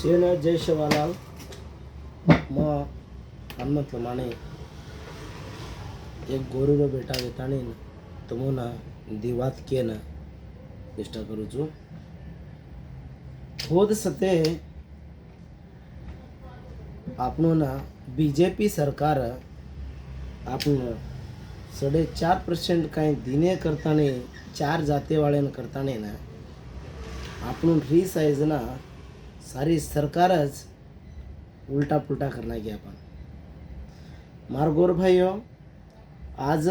सेन जय शिवालाल म हनुमंत माने एक गोरूरो बेटा वेताणी तमोना दिवात केन चेष्टा करू छू खुद सते आपनो ना बीजेपी सरकार आपण 4.5% काही दिने करताने 4 जाते वाळ्यान करताने ना आपण री ना सारी सरकारच उलटा पुलटा करना की आपण मारगोर भाईयो आज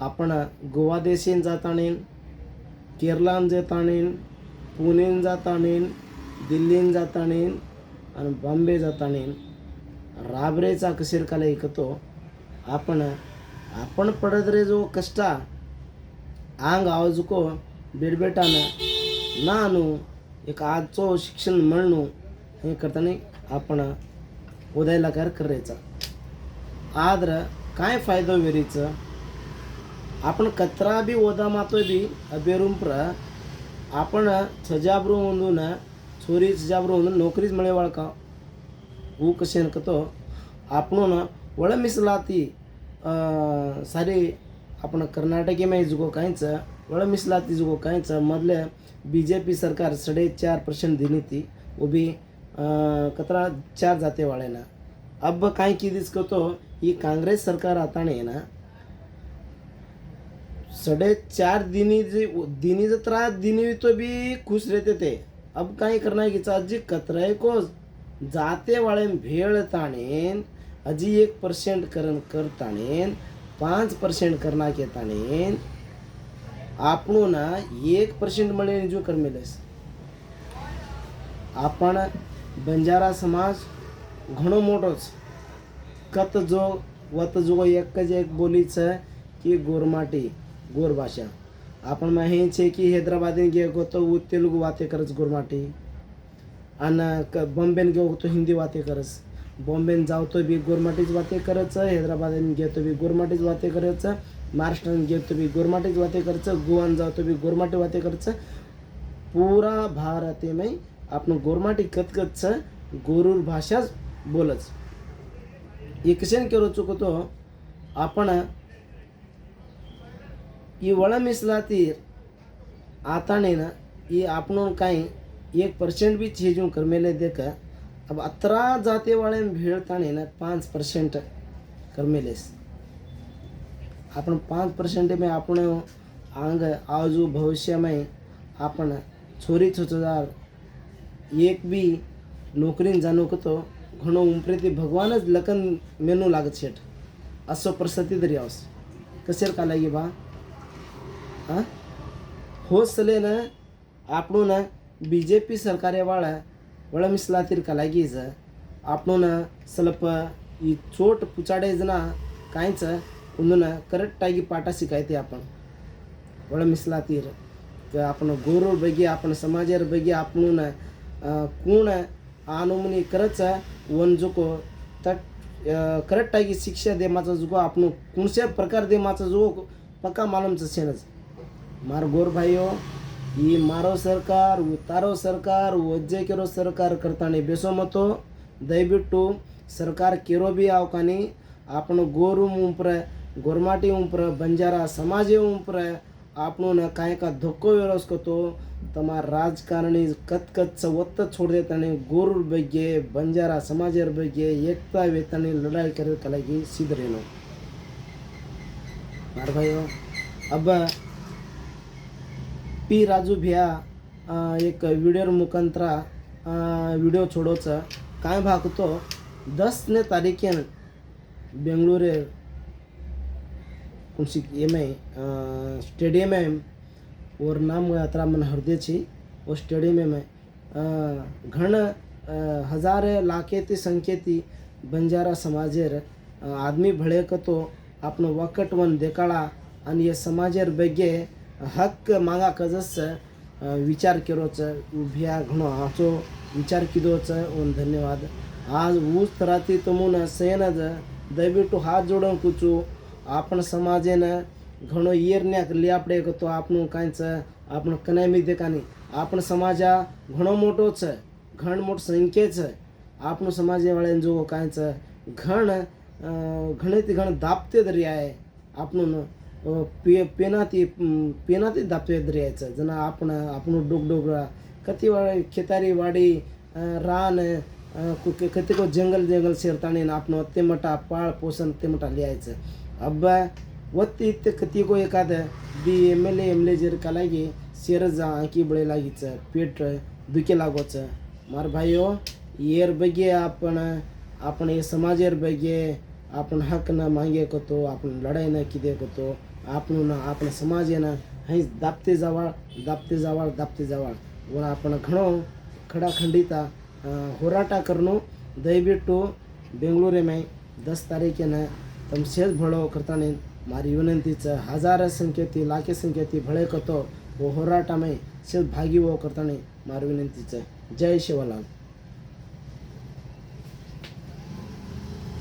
आपण गोवा देशीन जातानीन केरळान जातानीन पुणेन जातानीन दिल्लीन जातानीन आणि बॉम्बे जातानीन राबरेचा कशीर काला ऐकतो आपण पडत रे जो कष्टा आंग आवाजुको बेडबेटानं नानू एक आजचो शिक्षण म्हणू हे करताना आपण उदयाला कार करायचा आद्र काय फायदा वेरीचं आपण कचरा बी ओदा मातोय बी बेरूंप्र आपण छजाबरू होऊन छोरी छजाबरू होऊन नोकरीच मिळे वळका हू कसे कतो आपण ಒಳ ಮೀಸಲಾತಿ सारी आपण कर्नाटकी में जुगो काहींच ಒಳ ಮೀಸಲಾತಿ जुगो काहींच मधले बीजेपी सरकार 4.5% दिनी थी वो भी कतरा 4 जाते वाले ना अब काही की दिसको तो ये कांग्रेस सरकार आता नहीं ना 4.5 दिनी जत्रा दिनी तो भी खुश रहते थे अब काही करना है कि अजी कतराय को जाते वाले भेड़ ताणेन अजी 1% करतानेन 5% करना के ताणेन आपणो ना 1% मळे जो कर मेलेस आपण बंजारा समाज घणो मोठोच कत जो वत जो एक बोलीच की गोरमाटी गोर भाषा आपण माहिती छे की हैदराबादीन गे गो तो तेलुगू वाते करच गोरमाटी आणि बॉम्बेन गे तो हिंदी वाते करस बॉम्बेन जाव तो बी गोरमाटीच वाते करच हैदराबादन गे तो बी गोरमाटीच वाते करच महाराष्ट्रन गे तो बी गोरमाटीच वाते करच गोवान जाव तो बी गोरमाटी वाते करच पूरा भारत में आपण गोरमाटी कतकच गोरूर भाषा बोलच एक कशन केरो चुकतो आपण ಈ ಒಳ ಮೀಸಲಾತಿ आताने ना ये आपनों काही 1% भी चीजों कर मेले देख अब 18 जाते वाले भेड़ताने ना 5% कर मेलेस आपण 5% में आपण आंग आजू भविष्य में आपण छोरी छोचदार एक भी नोकरीन जाणू कतो घणो उमप्रेती भगवानच लखन मेनू लागत शेट असो परिस्थिती तरी आवस कसेर का लागी बा हाँ हो सले ना आपणो ना बीजेपी सरकारे वाला ಒಳ ಮೀಸಲಾತಿರ್ ಕಲಾಗೀಜ आपणो ಸ್ವಲ್ಪ ಈ ಚೋಟ್ ಪುಚಾಡೆ ಜನ ಕಾಯಿಂಚ ಒಂದನ್ನ ಕರೆಕ್ಟಾಗಿ ಪಾಠ ಸಿಕಾಯ್ತಿ आपण ಒಳ ಮೀಸಲಾತಿರ್ आपण गोरूर ಬಗ್ಗೆ आपण समाजर ಬಗ್ಗೆ आपण कोण आनुमनी करच वंजुको तट करेक्टागी शिक्षा देमाचा जुगो आपण कोणत्या प्रकार देमाचा जो पक्का मालूमच सेनच मार गोर भाईयो ಈ ಮಾರೋ ಸರ್ಕಾರ ಉತ್ತಾರೋ ಸರ್ಕಾರ ಒಜ್ಜೆ ಕೆರೋ ಸರ್ಕಾರ करताने बेसो मतो दयबिಟ್ಟು सरकार केरो भी आवकानी आपण गोरू उंपर गोरमाटी उंपर बंजारा समाजे उंपर आपण न काय का धक्को व्यवस्थतो तमार राजकारणी कत ಒತ್ತ छोड़ देताने गोरूर ಬಗ್ಗೆ बंजारा समाजर ಬಗ್ಗೆ एकता वेताने लड़ाई करे कलागी सिद्धरेनो मार भाइयों अब पी राजू भैया एक वीडियो मुखांतरा वीडियो छोड़ोच काय भागतो 10 तारीखेन बेंगलुरु कुंसी में स्टेडियम में और नाम यात्रा मन हृदयची वो स्टेडियम में घण हजार लाखेती संख्येती बंजारा समाजेर आदमी भळेक तो आपण वकट वन देकाळा आणि या समाजेर ಬಗ್ಗೆ हक्क मागा कजस विचार केरोच उभ्या घणो आचो विचार किदोच ओन धन्यवाद आज ऊस तराती तमुन सेनज दयबिಟ್ಟು हात जोडून कुचू आपण समाजेन घणो येरण्याक लियापडे तो आपण कांच आपण कनामी देकानी आपण समाजा घणो मोठोच ઘણ મોટ સંખ્યા છે આપણું સમાજવાળાને જુઓ કાંઈ છે ઘણેથી ઘણ દાપતે જ રહ્યા છે આપણું પેનાથી દાપતે જ રહ્યા છે જેના આપણું ડોગડોગરા કતિ ખેતારી વાડી રાન કતિ को जंगल ಸೇರ್ತಾನೆ आपनो ते मोठा पाळ पोषण ते मोठा लिहायचं अब्बा ಒತ್ತಿ ಇತ್ತೆ ಕತಿಗೋ ಏಕಾದ ಬಿ ಎಮ್ ಎಲ್ ಎ ಜರ್ ಕಲಾಗಿ ಸೇರಜ ಆಂಕಿ ಬಳೆ लागीच पेट दुखे लागोच मार भाईओ येर ಬಗ್ಗೆ आपण हे समाजेर ಬಗ್ಗೆ आपण हक न मागे करतो आपण लढाई न किदे करतो आपण समाजेन हई दापते जावाळ व आपण घणो खडाखंडिता ಹೋರಾಟ करनो ದಯವಿಟ್ಟು ಬೆಂಗಳೂರು में 10 तारीखेनं तम शेष भळो करताने मारी विनंतीचं हजार संख्येती लाखे संख्येती भळे करतो व होराटा में शेष भागी वो करताने मारी विनंतीचं जय शिवलाल।